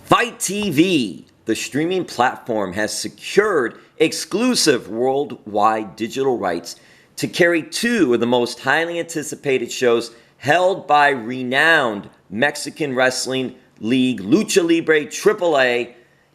FITE TV, the streaming platform, has secured exclusive worldwide digital rights to carry two of the most highly anticipated shows held by renowned Mexican wrestling league Lucha Libre AAA.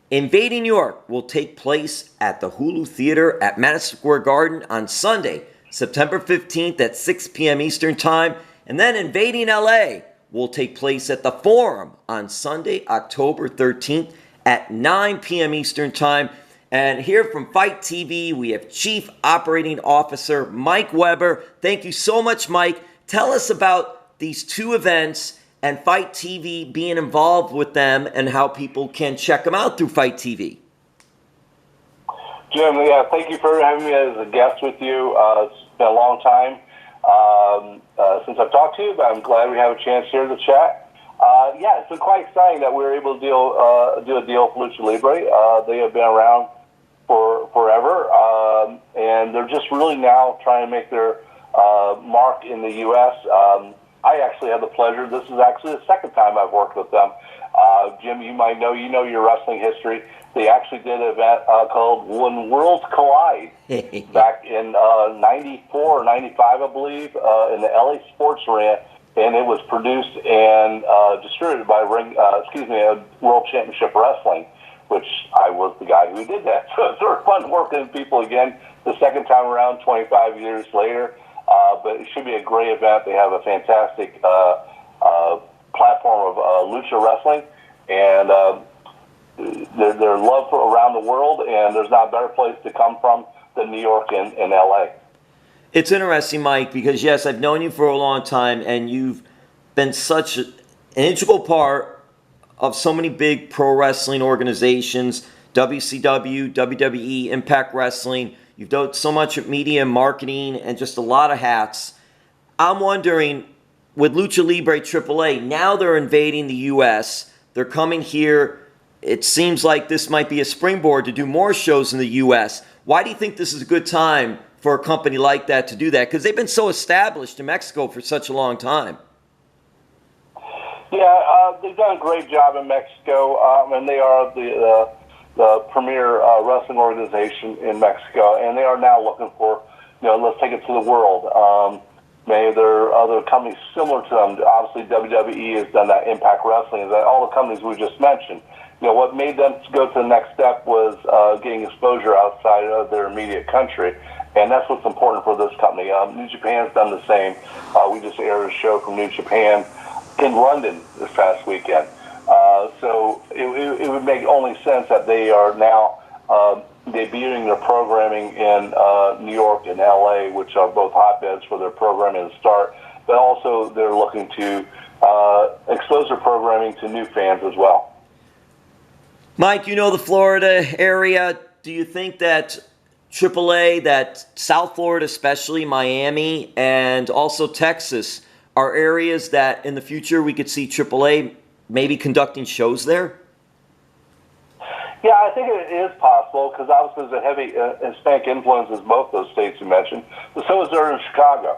Invading New York will take place at the Hulu Theater at Madison Square Garden on Sunday, September 15th at 6 p.m. Eastern Time, and then Invading LA will take place at the Forum on Sunday, October 13th at 9 p.m. Eastern Time. And here from FITE TV, we have Chief Operating Officer Mike Weber. Thank you so much, Mike. Tell us about these two events and FITE TV being involved with them and how people can check them out through FITE TV. Jim, thank you for having me as a guest with you. It's been a long time since I've talked to you, but I'm glad we have a chance here to chat. It's been quite exciting that we were able to do a deal with Lucha Libre. They have been around for forever, and they're just really now trying to make their mark in the U.S. I actually had the pleasure. This is actually the second time I've worked with them. Jim, you might know, your wrestling history. They actually did an event called When Worlds Collide back in 94 or 95, I believe, in the LA Sports Arena, and it was produced and distributed by World Championship Wrestling, which I was the guy who did that. So it's sort of fun working with people again the second time around, 25 years later. But it should be a great event. They have a fantastic platform of lucha wrestling, and they're loved for around the world, and there's not a better place to come from than New York and LA. It's interesting, Mike, because yes, I've known you for a long time, and you've been such an integral part of so many big pro wrestling organizations, WCW, WWE, Impact Wrestling. You've done so much of media and marketing and just a lot of hats. I'm wondering, with Lucha Libre AAA, now they're invading the U.S. They're coming here. It seems like this might be a springboard to do more shows in the U.S. Why do you think this is a good time for a company like that to do that? Because they've been so established in Mexico for such a long time. Yeah, they've done a great job in Mexico, and they are the premier wrestling organization in Mexico, and they are now looking for, let's take it to the world. Maybe there are other companies similar to them. Obviously, WWE has done that, Impact Wrestling, all the companies we just mentioned. What made them go to the next step was getting exposure outside of their immediate country, and that's what's important for this company. New Japan's done the same. We just aired a show from New Japan in London this past weekend. So it would make only sense that they are now debuting their programming in New York and LA, which are both hotbeds for their programming to start, but also they're looking to expose their programming to new fans as well. Mike, you know the Florida area. Do you think that AAA, that South Florida especially, Miami, and also Texas are areas that in the future we could see AAA maybe conducting shows there? Yeah, I think it is possible because obviously there's a heavy Hispanic influence in both those states you mentioned, but so is there in Chicago,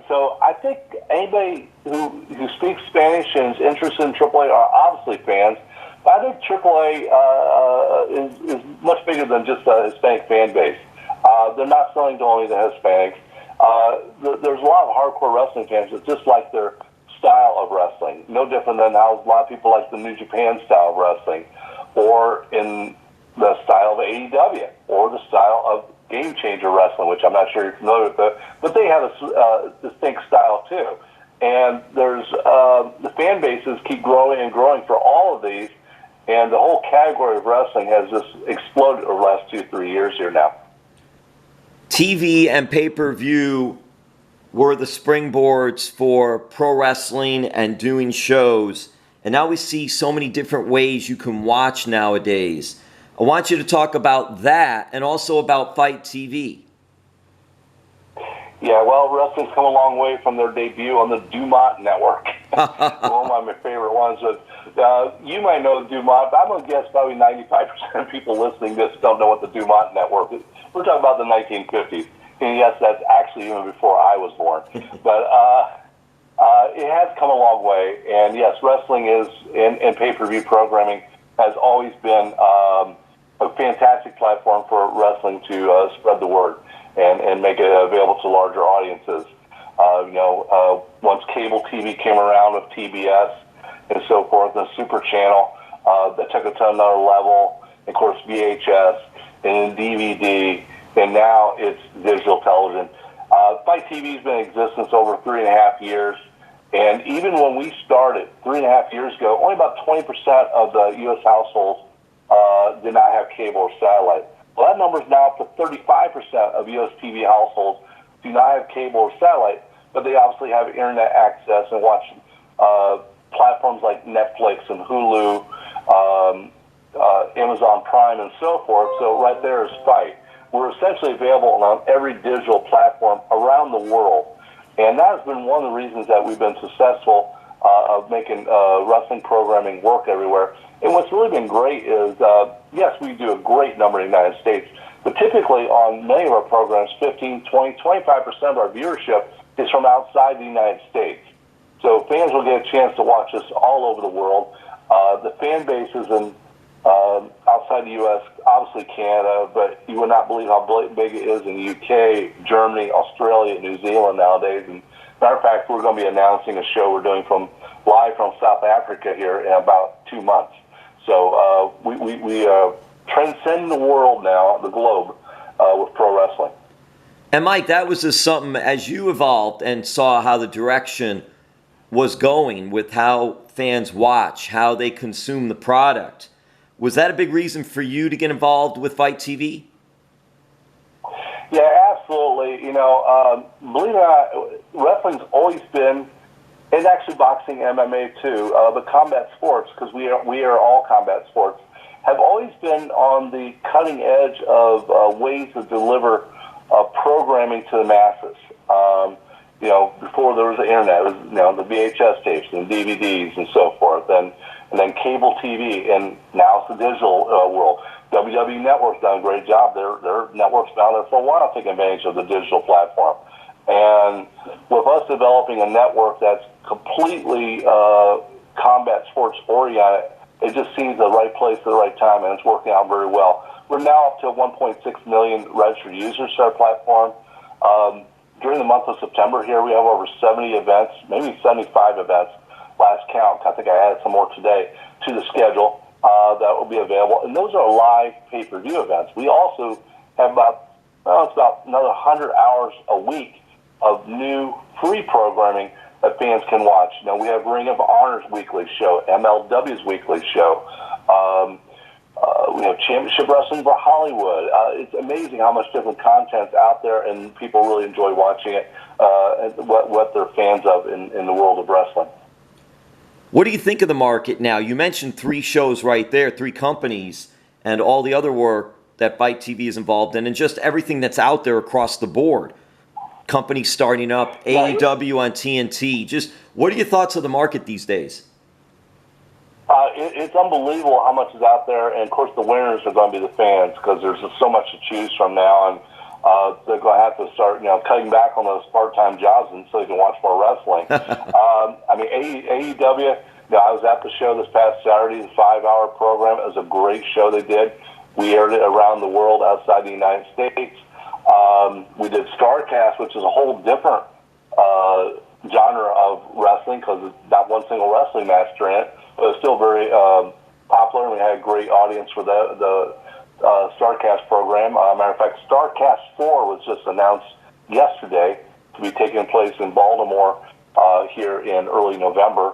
So I think anybody who speaks Spanish and is interested in AAA are obviously fans, but I think AAA is much bigger than just a Hispanic fan base. They're not selling to only the Hispanics. There's a lot of hardcore wrestling fans that just like their style of wrestling, no different than how a lot of people like the New Japan style of wrestling, or in the style of AEW, or the style of Game Changer Wrestling, which I'm not sure you're familiar with, but they have a distinct style too. And there's the fan bases keep growing and growing for all of these, and the whole category of wrestling has just exploded over the last 2-3 years here now. TV and pay-per-view were the springboards for pro wrestling and doing shows. And now we see so many different ways you can watch nowadays. I want you to talk about that and also about FITE TV. Yeah, well, wrestling's come a long way from their debut on the Dumont Network. One of my favorite ones. You might know the Dumont, but I'm going to guess probably 95% of people listening to this don't know what the Dumont Network is. We're talking about the 1950s. And yes, that's actually even before I was born. But It has come a long way, and yes, wrestling is in pay-per-view programming has always been a fantastic platform for wrestling to spread the word and make it available to larger audiences. Once cable TV came around with TBS and so forth, the Super Channel, that took it to another level. Of course, VHS and DVD, and now it's digital television. FITE TV has been in existence over 3.5 years, and even when we started 3.5 years ago, only about 20% of the U.S. households did not have cable or satellite. Well, that number is now up to 35% of U.S. TV households do not have cable or satellite, but they obviously have internet access and watch platforms like Netflix and Hulu, Amazon Prime, and so forth. So right there is FITE. We're essentially available on every digital platform around the world. And that has been one of the reasons that we've been successful of making wrestling programming work everywhere. And what's really been great is, yes, we do a great number in the United States, but typically on many of our programs, 15, 20, 25% of our viewership is from outside the United States. So fans will get a chance to watch us all over the world. The fan bases in outside the U.S., obviously Canada, but you would not believe how big it is in the U.K., Germany, Australia, New Zealand nowadays. And matter of fact, we're going to be announcing a show we're doing live from South Africa here in about 2 months. So we transcend the world now, the globe, with pro wrestling. And Mike, that was just something as you evolved and saw how the direction was going with how fans watch, how they consume the product. Was that a big reason for you to get involved with FITE TV? Yeah, absolutely. Believe it or not, wrestling's always been, and actually boxing, MMA too, but combat sports, because we are all combat sports, have always been on the cutting edge of ways to deliver programming to the masses. Before there was the internet, it was the VHS tapes and DVDs and so forth, and then cable TV, and now it's the digital world. WWE Network's done a great job. Their network's been out there for a while taking advantage of the digital platform. And with us developing a network that's completely combat sports oriented, it just seems the right place at the right time, and it's working out very well. We're now up to 1.6 million registered users to our platform. During the month of September here, we have over 70 events, maybe 75 events, last count. I think I added some more today to the schedule that will be available. And those are live pay-per-view events. We also have about another 100 hours a week of new free programming that fans can watch. We have Ring of Honor's weekly show, MLW's weekly show. We have Championship Wrestling for Hollywood. It's amazing how much different content's out there, and people really enjoy watching it, and what they're fans of in the world of wrestling. What do you think of the market now? You mentioned 3 shows right there, 3 companies, and all the other work that FITE TV is involved in, and just everything that's out there across the board. Companies starting up, AEW on TNT. Just what are your thoughts of the market these days? It's unbelievable how much is out there, and of course the winners are going to be the fans, because there's just so much to choose from now, and they're going to have to start, cutting back on those part-time jobs and so they can watch more wrestling. AEW. I was at the show this past Saturday, the 5-hour program. It was a great show they did. We aired it around the world outside the United States. We did StarCast, which is a whole different genre of wrestling, because it's not one single wrestling match during it. But it was still very popular, and we had a great audience for the StarCast program. Matter of fact, StarCast 4 was just announced yesterday to be taking place in Baltimore here in early November.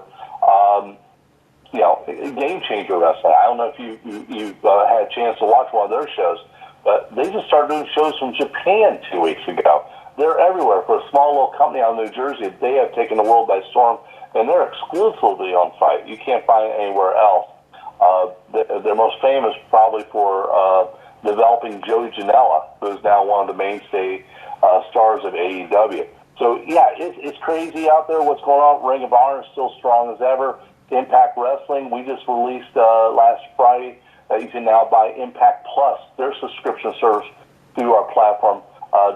Game changer wrestling. I don't know if you've had a chance to watch one of their shows, but they just started doing shows from Japan 2 weeks ago. They're everywhere. For a small little company out of New Jersey, they have taken the world by storm, and they're exclusively on FITE. You can't find it anywhere else. They're most famous probably for developing Joey Janela, who's now one of the mainstay stars of AEW. So, yeah, it's crazy out there what's going on. Ring of Honor is still strong as ever. Impact Wrestling, we just released last Friday that you can now buy Impact Plus, their subscription service, through our platform,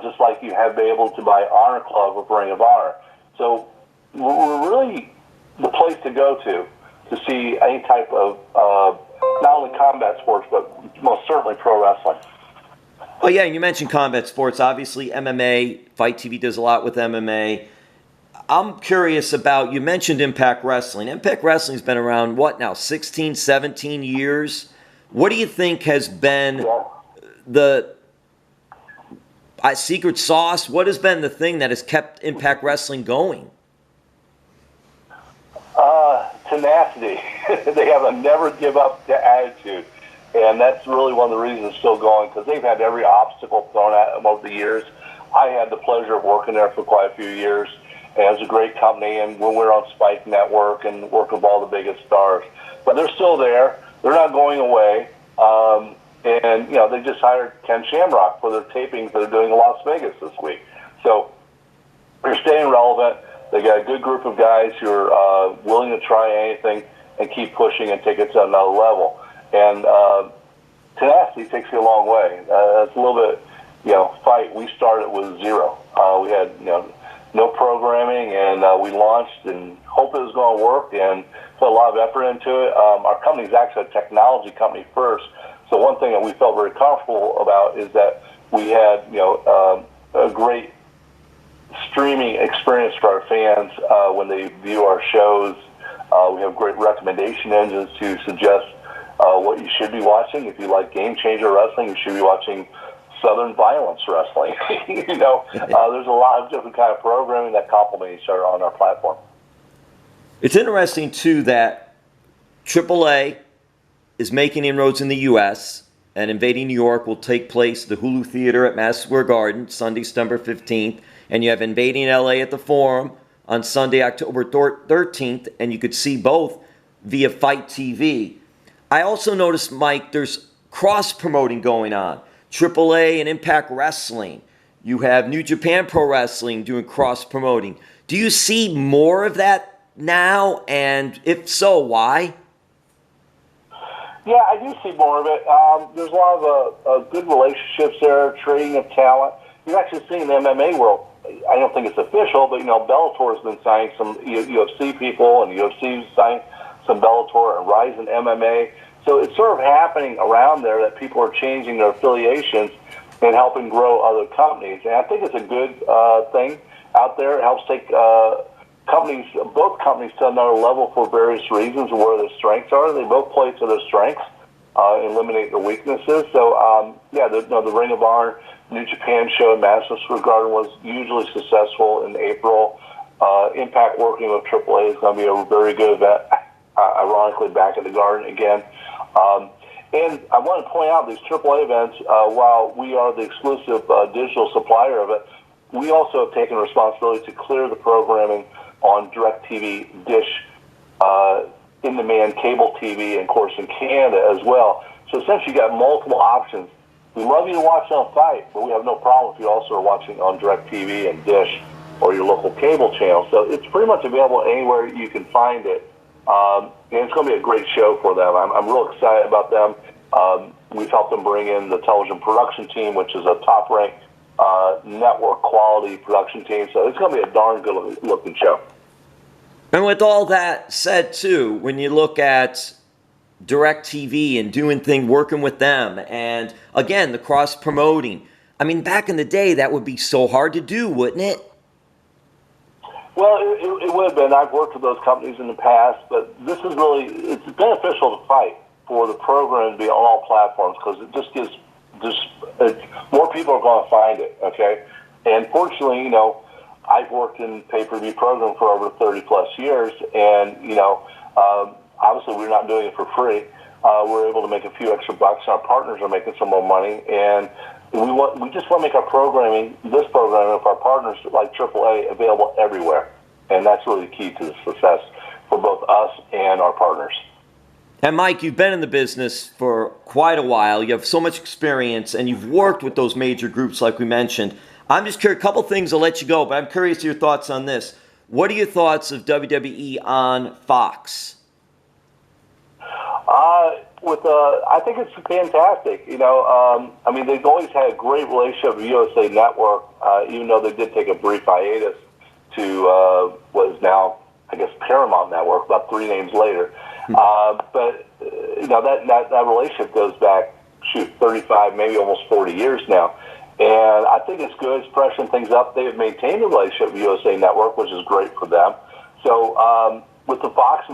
just like you have been able to buy Honor Club with Ring of Honor. So we're really the place to go to see any type of not only combat sports, but most certainly pro wrestling. Oh, yeah, and you mentioned combat sports. Obviously, MMA, FITE TV does a lot with MMA. I'm curious about, you mentioned Impact Wrestling. Impact Wrestling's been around, what now, 16, 17 years? What do you think has been the secret sauce? What has been the thing that has kept Impact Wrestling going? Tenacity. They have a never give up attitude. And that's really one of the reasons it's still going, because they've had every obstacle thrown at them over the years. I had the pleasure of working there for quite a few years. And it was a great company, and when we were on Spike Network and working with all the biggest stars. But they're still there. They're not going away. And, you know, they just hired Ken Shamrock for their tapings that are doing in Las Vegas this week. So they're staying relevant. They got a good group of guys who are willing to try anything and keep pushing and take it to another level. And tenacity takes you a long way. It's a little bit, you know, FITE. We started with zero. We had, you know, no programming, and we launched and hoped it was going to work and put a lot of effort into it. Our company is actually a technology company first. So one thing that we felt very comfortable about is that we had, you know, a great streaming experience for our fans when they view our shows. We have great recommendation engines to suggest what you should be watching. If you like Game Changer Wrestling, you should be watching Southern Violence Wrestling. You know, there's a lot of different kind of programming that complement each other on our platform. It's interesting, too, that AAA is making inroads in the U.S., and Invading New York will take place at the Hulu Theater at Madison Square Garden, Sunday, September 15th. And you have Invading L.A. at the Forum on Sunday, October 13th, and you could see both via FITE TV. I also noticed, Mike, there's cross-promoting going on. AAA and Impact Wrestling. You have New Japan Pro Wrestling doing cross-promoting. Do you see more of that now? And if so, why? Yeah, I do see more of it. There's a lot of good relationships there, trading of talent. You've actually seen the MMA world. I don't think it's official, but, you know, Bellator has been signing some UFC people, and UFC signed some Bellator and Rise in MMA. So it's sort of happening around there that people are changing their affiliations and helping grow other companies. And I think it's a good thing out there. It helps take both companies to another level for various reasons where their strengths are. They both play to their strengths, eliminate their weaknesses. So, the Ring of Honor New Japan show in Madison Square Garden was hugely successful in April. Impact working with AAA is going to be a very good event, ironically back at the Garden again. And I want to point out these AAA events, while we are the exclusive digital supplier of it, we also have taken responsibility to clear the programming on DirecTV, Dish, in-demand cable TV, and of course in Canada as well. So essentially you got multiple options. We love you to watch on FITE, but we have no problem if you also are watching on DirecTV and Dish or your local cable channel. So it's pretty much available anywhere you can find it. And it's going to be a great show for them. I'm real excited about them. We've helped them bring in the television production team, which is a top-ranked network quality production team. So it's going to be a darn good-looking show. And with all that said, too, when you look at DirecTV and doing things, working with them, and again, the cross-promoting, I mean, back in the day, that would be so hard to do, wouldn't it? Well, it would have been. I've worked with those companies in the past, but this is really, it's beneficial to FITE for the program to be on all platforms because it just gives, more people are going to find it, okay? And fortunately, you know, I've worked in pay-per-view program for over 30 plus years, and, you know, obviously we're not doing it for free. We're able to make a few extra bucks. Our partners are making some more money, and we just want to make our programming, this program, with our partners like AAA, available everywhere. And that's really the key to the success for both us and our partners. And Mike, you've been in the business for quite a while. You have so much experience, and you've worked with those major groups like we mentioned. I'm just curious, a couple things, I'll let you go, but I'm curious your thoughts on this. What are your thoughts of WWE on Fox? I think it's fantastic. You know, I mean, they've always had a great relationship with USA Network, even though they did take a brief hiatus to what is now, I guess, Paramount Network, about 3 names later. But that relationship goes back, 35, maybe almost 40 years now. And I think it's good. It's freshening things up. They have maintained a relationship with USA Network, which is great for them. So with the Fox,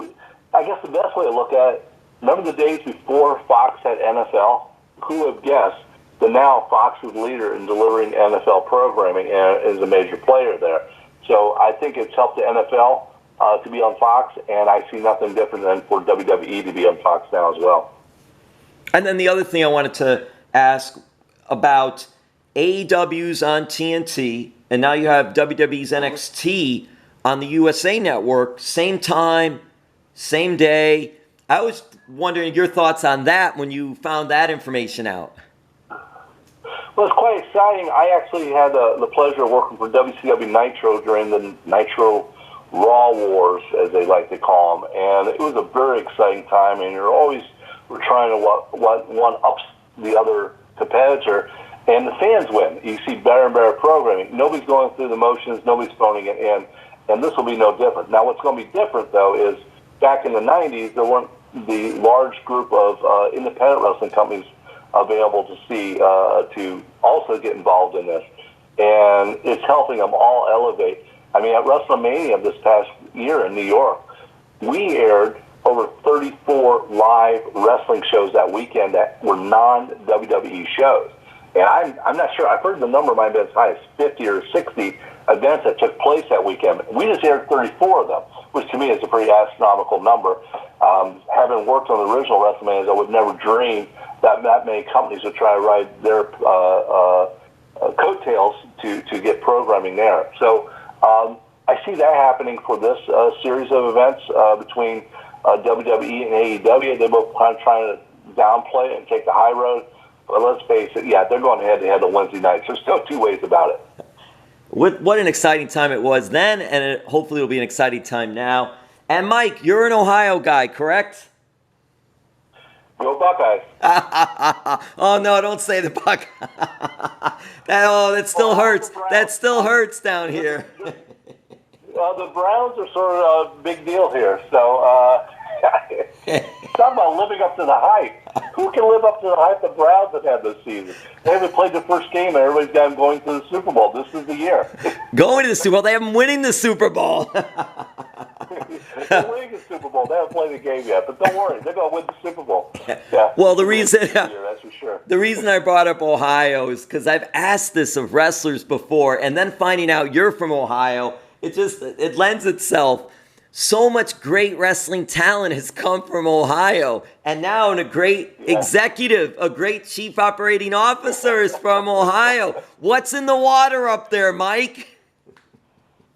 I guess the best way to look at it, remember the days before Fox had NFL? Who would have guessed that now Fox is the leader in delivering NFL programming and is a major player there. So I think it's helped the NFL to be on Fox, and I see nothing different than for WWE to be on Fox now as well. And then the other thing I wanted to ask about, AEW's on TNT, and now you have WWE's NXT on the USA Network, same time, same day. I was wondering your thoughts on that when you found that information out. Well, it's quite exciting. I actually had the pleasure of working for WCW Nitro during the Nitro Raw Wars, as they like to call them, and it was a very exciting time, and we're trying to one-ups the other competitor, and the fans win. You see better and better programming. Nobody's going through the motions. Nobody's phoning it in, and this will be no different. Now, what's going to be different, though, is back in the 90s, there weren't the large group of independent wrestling companies available to see to also get involved in this, and it's helping them all elevate. I mean, at WrestleMania this past year in New York, we aired over 34 live wrestling shows that weekend that were non-WWE shows. And I'm not sure. I've heard the number might have been as high as 50 or 60 events that took place that weekend. We just aired 34 of them, which to me is a pretty astronomical number. Having worked on the original WrestleMania, I would never dream that many companies would try to ride their coattails to get programming there. So I see that happening for this series of events between WWE and AEW. They're both kind of trying to downplay it and take the high road. But let's face it, yeah, they're going head-to-head on Wednesday nights. There's no two ways about it. What an exciting time it was then, and hopefully it'll be an exciting time now. And Mike, you're an Ohio guy, correct? Go Buckeyes. Oh, no, don't say the Buckeyes. That still hurts. That still hurts down here. The Browns are sort of a big deal here. So talk about living up to the hype. Who can live up to the hype the Browns have had this season? They haven't played the first game, and everybody's got them going to the Super Bowl. This is the year. Going to the Super Bowl? They haven't winning the Super Bowl. They're winning the Super Bowl. They haven't played the game yet, but don't worry. They're going to win the Super Bowl. Yeah. Well, the reason that's for sure. The reason I brought up Ohio is because I've asked this of wrestlers before, and then finding out you're from Ohio, it lends itself. So much great wrestling talent has come from Ohio, and now a great executive, a great chief operating officer is from Ohio. What's in the water up there, Mike?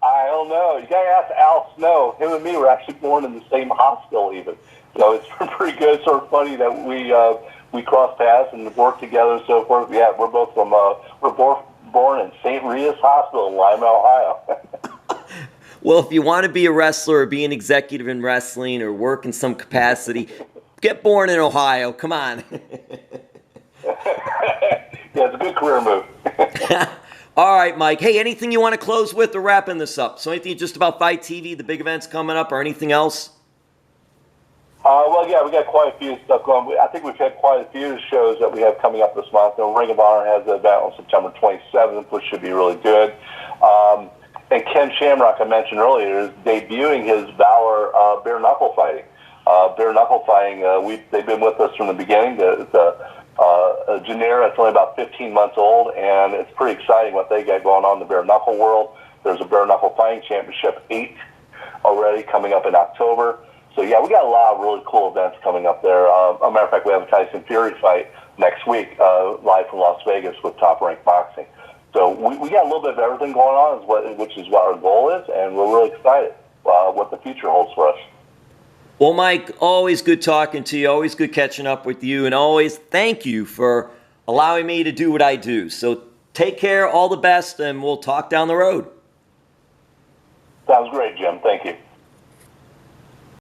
I don't know. You got to ask Al Snow. Him and me were actually born in the same hospital, even. So it's pretty good. It's sort of funny that we crossed paths and worked together and so forth. Yeah, we're both from born in St. Rita's Hospital in Lima, Ohio. Well, if you want to be a wrestler or be an executive in wrestling or work in some capacity, get born in Ohio. Come on. Yeah, it's a good career move. All right, Mike. Hey, anything you want to close with or wrapping this up? So anything just about FITE TV, the big events coming up, or anything else? Well, yeah, we got quite a few stuff going. I think we've had quite a few shows that we have coming up this month. Ring of Honor has an event on September 27th, which should be really good. And Ken Shamrock, I mentioned earlier, is debuting his Valor bare knuckle fighting. Bare knuckle fighting, they've been with us from the beginning. It's a genre that's only about 15 months old, and it's pretty exciting what they got going on in the bare knuckle world. There's a bare knuckle fighting championship 8 already coming up in October. So yeah, we got a lot of really cool events coming up there. As a matter of fact, we have a Tyson Fury fight next week, live from Las Vegas with Top Rank Boxing. So we got a little bit of everything going on, which is what our goal is, and we're really excited what the future holds for us. Well, Mike, always good talking to you, always good catching up with you, and always thank you for allowing me to do what I do. So take care, all the best, and we'll talk down the road. Sounds great, Jim. Thank you.